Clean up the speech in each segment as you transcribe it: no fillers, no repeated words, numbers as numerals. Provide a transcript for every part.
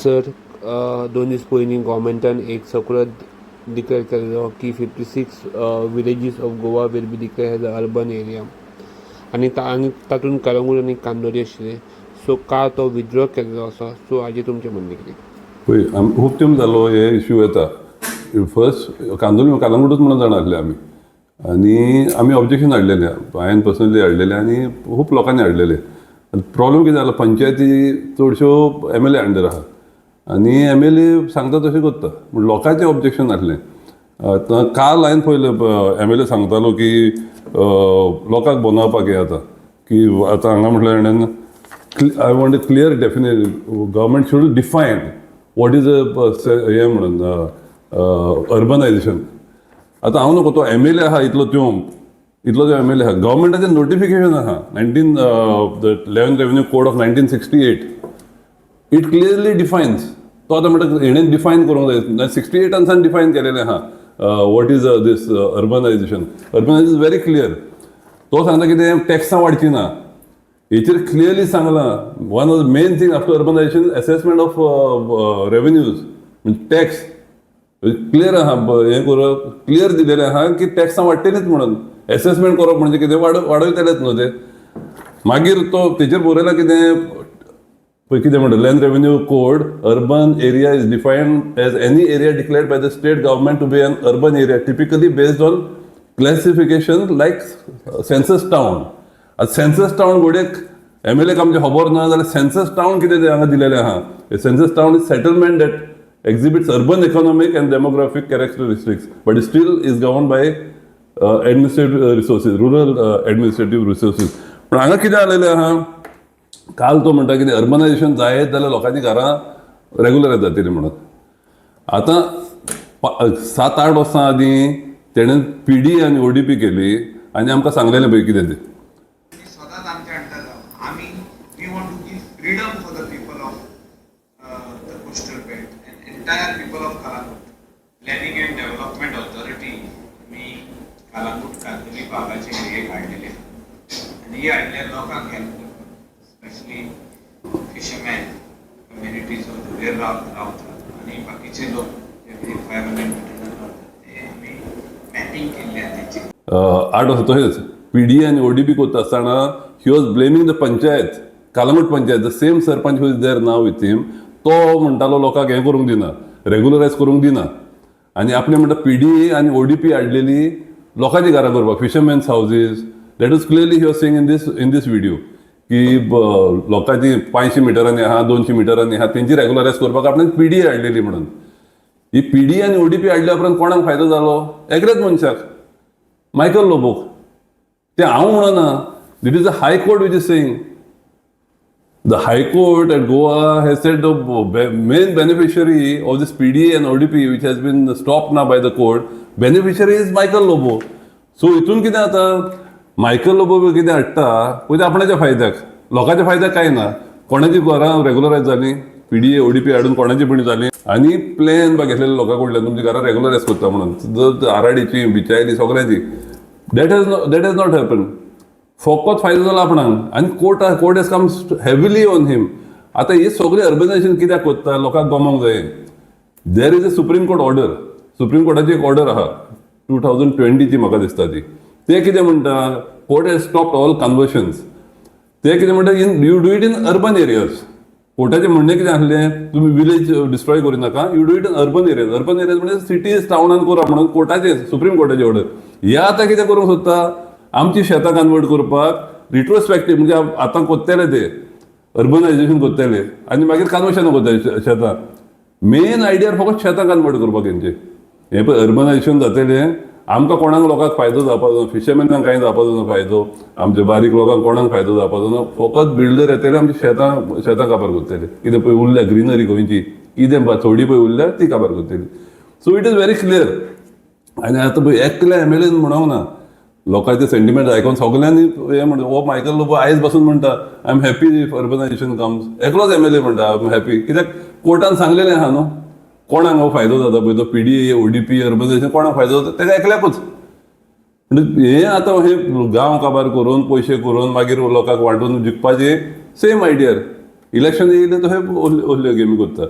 Sir, 2 दीस पयलीं गोवमेंटान एक circular declare केल्लो की 56 villages of Goa will be declare as a urban area आनी तातूंत कलंगूट आनी कांदोरी आशिल्ले. सो काल तो विथड्रॉ केल्लो आसा. सो हाजेर तुमचें म्हणणें कितें? पळय खूब टायम जालो हे इश्यू येता. फर्स्ट कालंगूटच म्हणून जाणा आसले आमी आमी ऑब्जेक्शन हाडलेलें, हांवें पर्सनली हाडलेलें आनी खूब लोकांनी हाडलेलें. प्रॉब्लम कितें जाला, पंचायती चडश्यो MLA अंडर आहा आनी MLA सांगता तशें करता, पूण लोकांचें ऑब्जेक्शन आसलें. काल हांवें पळयलें MLA सांगतालो की लोकांक बनवपाक हें जाता की आतां हांगा म्हटल्यार I want a clear definite government should define what is हें म्हणून अर्बनायझेशन. आतां हांव नको तो MLA आहा इतलो जो MLA आहा, गव्हर्मेंटाचें नोटिफिकेशन आहा 11th revenue code of 1968. It clearly defines. तो आतां म्हणटा हेणें डिफायन करूंक जाय. 68 डिफायन केलेलें आहा what is this urbanization. Urbanization is very clear. तो सांगता कितें टॅक्सां वाडची ना. हेचेर क्लियरली सांगलां one of the main thing after urbanization assessment of revenues म्हणजे टॅक्स क्लियर आहा. हें करप क्लियर दिलेलें आहा की टॅक्सां वाडटलीच म्हणून. असेसमेंट करप म्हणजे कितें वाडयतलेच न्हू ते. मागीर तो तेचेर बरयलां कितें म्हणटा land revenue code urban area is defined as any area declared by the state government to be an urban area typically based on classification like census town. आतां सेन्सस टावन घोड्याक MLA आमचे खबर ना जाल्यार सेन्सस टावन कितें तें हांगा दिलेलें आहा. Census town is settlement that exhibits urban economic and demographic characteristics but still is governed by administrative resources, rural administrative resources. पण हांगा कितें जालेलें आहा, काल तो म्हणटा कितें अर्बनायझेशन जायत जाल्यार लोकांची घरां रेगुलर जातलीं म्हणून. आतां 7-8 वर्सां आदीं तेणें PD आनी ODP केली आनी आमकां सांगलेलें पळय कितें तें. Entire people of Kalangut, Planning and Development Authority, मी कालांगूट कांदोली भागाचे हे काढलेले आणि हे हाडल्या लोकांक हेल्प करतात, स्पेशली फिशरमॅन कम्युनिटीज रुरल रावतात आणि बाकीचे लोक जे 500 मिटर रावतात ते आम्ही मॅपिंग केल्ले त्याची 8 वर्सां तशेंच PD आनी ODP करता आसतना he was blaming the panchayat, Calangute panchayat. The same sarpanch who is there now with him. तो म्हणटालो लोकांक हें करूंक दिना, रेगुलरायज करूंक दिना आनी आपणें म्हणटा PD आनी ODP हाडलेली लोकांची घरां करपाक, fishermen's houses. That is clearly he was saying in this video की लोकांची 500 मिटरांनी आहा, 200 मिटरांनी आहा, तेंची रेगुलरायज करपाक आपणें PD हाडलेली म्हणून. ही PD आनी ODP हाडल्या उपरांत कोणाक फायदो जालो? एकल्याच मनशाक, मायकल लोबोक. तें हांव म्हणना, that is the High Court which is saying. The High Court at Goa has said the main beneficiary of this PD and ODP, which has been stopped now by the court, beneficiary is Michael Lobo. So इथून कितें जाता, Michael Lobo कितें हाडटा पळय आपणाच्या फायद्याक, लोकांच्या फायद्याक कांय ना. कोणाची घरां रेगुलरायज जालीं, PD ODP हाडून कोणाची पण जालीं आनी प्लॅन बा घेतलेले लोकां कडल्यान तुमची घरां रेगुलरायज करता म्हणून आराडीची बिचायली सगळ्यांची. That has not happen. फकत फायदो जाला आपणाक आनी court has come heavily on him. आतां ही सगळी अर्बनायझेशन कित्याक करता, लोकांक गमोंक जाय. There is a Supreme Court order. Supreme कोर्टाची एक ऑर्डर आहा 2020ची म्हाका दिसता ती. ते कितें म्हणटा, court has stopped all conversions. ते कितें म्हणटा, you do it in urban areas. कोर्टाचें म्हणणें कितें आसलें, तुमी विलेज डिस्ट्रॉय करूं नाका, you do it in urban areas. Urban areas म्हणजे सिटीज टाउनान करा म्हणून कोर्टाचें, सुप्रीम कोर्टाची ऑर्डर. हे आतां कितें करूंक सोदता, आमची शेतां कन्वर्ट करपाक रिट्रोस्पेक्टीव म्हणजे आतां कोत्तेले ते अर्बनायझेशन कोत्तेले आनी मागीर कन्वर्शन कोत्ताले शेतां. मेन आयडिया फकत शेतां कन्वर्ट करपाक हेंचे. हें पळय अर्बनायझेशन जातलें, आमकां कोणाक लोकांक फायदो जावपाचो, फिशरमॅनांक कांय जावपाचो ना फायदो, आमच्या बारीक लोकांक कोणाक फायदो जावपाचो ना. फकत बिल्डर येतले आमची शेतां काबार करतले. कितें पळय उरल्या ग्रिनरी गोंयची कितें थोडी पळय उरल्या ती काबार करतली. So it is very clear. आनी आतां पळय एकल्या MLA म्हणूंक ना, लोकांचे सेंटिमेंट आयकून सगळ्यांनी हे म्हणटा हो मायकल लोबो आयज बसून म्हणटा I am happy if urbanisation comes. एकलोच MLA म्हणटा आय एम हॅपी. कित्याक कोर्टान सांगलेलें आहा न्हू कोणाक हो फायदो जाता पळय तो PD ODP अर्बनायझेशन कोणाक फायदो जाता तेका एकल्याकूच. म्हणजे हे आतां हे गांव काबार करून पयशे करून मागीर लोकांक वांटून जिखपाचे सेम आयडियार इलेक्शन येयलें तशें ओल्ल्यो गेमी करता.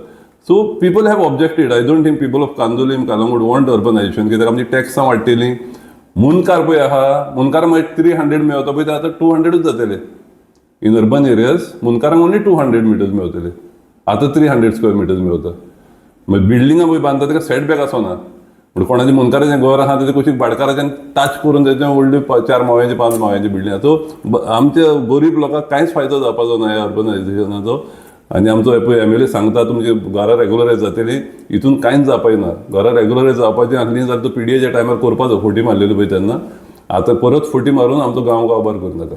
So people have objected. I don't think people of Candolim Calangute want urbanisation, कित्याक आमची टॅक्सां वाडटलीं. मुनकार पळय आहा, मुनकार मागीर 300 मेळता पळय ते आतां 200च जातले. इन अर्बन एरियाज मुनकारांक ओन्ली 200 मिटर्स मेळटले, आतां 300 स्क्वेअर मिटर्स मेळता. मागीर बिल्डिंगां पळय बांदता तेका सेटबॅक आसना. म्हणजे कोणाचें मुनकाराचें घर आहा तेजें कशीं भाटकाराच्यान टच करून तेजें व्हडली 4 माळ्यांची 5 माळ्यांची बिल्डींग. सो आमच्या गरीब लोकांक कांयच फायदो जावपाचो ना ह्या अर्बनायझेशनाचो. आनी आमचो MLA सांगता तुमची घरां रेग्युलरायज जातली, हितून कांयच जावपाचें ना. घरां रेग्युलरायज जावपाचीं आसलीं जाल्यार तो PDAच्या टायमार करपाचो, फोटी मारलेली पळय तेन्ना. आतां परत फोटी मारून आमचो गांव बरो करून जाता.